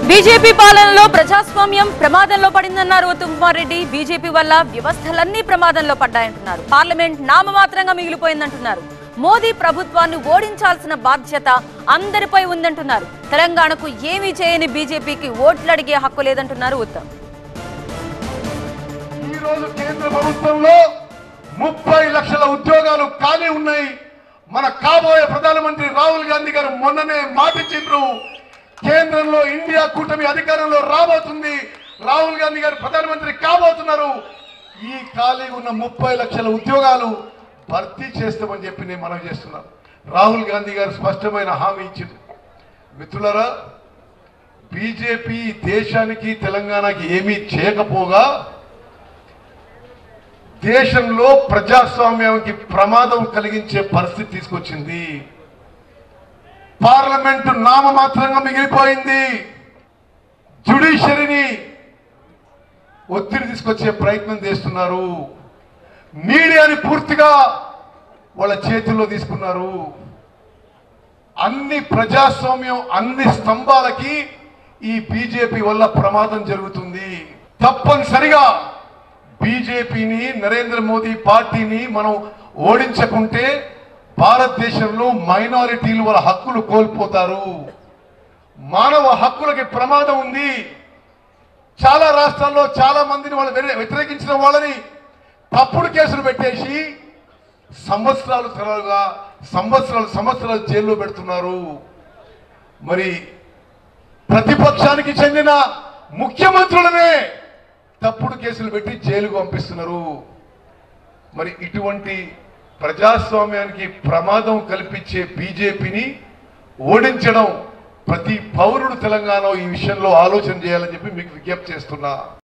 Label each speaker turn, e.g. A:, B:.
A: BJP పాలనలో ప్రజాస్వామ్యం ప్రమాదంలో పడిందన్నారు ఉత్తమ్ కుమార్ రెడ్డి. బీజేపీ వల్ల వ్యవస్థలన్నీ ప్రమాదంలో పడ్డాయంటున్నారు. పార్లమెంట్ నామమాత్రంగా మిగిలిపోయిందంటున్నారు. మోదీ ప్రభుత్వాన్ని ఓడించాల్సిన బాధ్యత అందరిపై ఉందంటున్నారు. తెలంగాణకు ఏమీ చేయని బీజేపీకి ఓట్లు అడిగే హక్కు లేదంటున్నారు ఉత్తమ్.
B: ఈ రోజు కేంద్ర ప్రభుత్వంలో 30 లక్షల ఉద్యోగాలు ఖాళీ ఉన్నాయి. మన కాబోయే ప్రధానమంత్రి రాహుల్ గాంధీ గారు మొన్ననే మాటిచ్చిండ్రు, కేంద్రంలో ఇండియా కూటమి అధికారంలో రాబోతుంది, రాహుల్ గాంధీ గారు ప్రధానమంత్రి కాబోతున్నారు. ఈ ఖాళీ ఉన్న 30 లక్షల ఉద్యోగాలు భర్తీ చేస్తామని చెప్పి నేను మనవి చేస్తున్నాను. రాహుల్ గాంధీ గారు స్పష్టమైన హామీ ఇచ్చింది. మిత్రులారా, బీజేపీ దేశానికి తెలంగాణకి ఏమీ చేయకపోగా దేశంలో ప్రజాస్వామ్యానికి ప్రమాదం కలిగించే పరిస్థితి తీసుకొచ్చింది. పార్లమెంటు నామమాత్రంగా మిగిలిపోయింది. జ్యుడిషియరీని ఒత్తిడి తీసుకొచ్చే ప్రయత్నం చేస్తున్నారు. మీడియాని పూర్తిగా వాళ్ళ చేతుల్లో తీసుకున్నారు. అన్ని ప్రజాస్వామ్యం అన్ని స్తంభాలకి ఈ బీజేపీ వల్ల ప్రమాదం జరుగుతుంది. తప్పనిసరిగా బీజేపీని, నరేంద్ర మోదీ పార్టీని మనం ఓడించకుంటే భారతదేశంలో మైనారిటీలు వాళ్ళ హక్కులు కోల్పోతారు. మానవ హక్కులకి ప్రమాదం ఉంది. చాలా రాష్ట్రాల్లో చాలా మందిని వాళ్ళు వ్యతిరేకించిన వాళ్ళని తప్పుడు కేసులు పెట్టేసి సంవత్సరాలు జైల్లో పెడుతున్నారు. మరి ప్రతిపక్షానికి చెందిన ముఖ్యమంత్రులనే తప్పుడు కేసులు పెట్టి జైలుకు పంపిస్తున్నారు. మరి ఇటువంటి ప్రజాస్వామ్యానికి ప్రమాదం కల్పించే బీజేపీని ఓడించడం ప్రతి పౌరుడు తెలంగాణ ఈ విషయంలో ఆలోచన చేయాలని చెప్పి మీకు విజ్ఞప్తి చేస్తున్నా.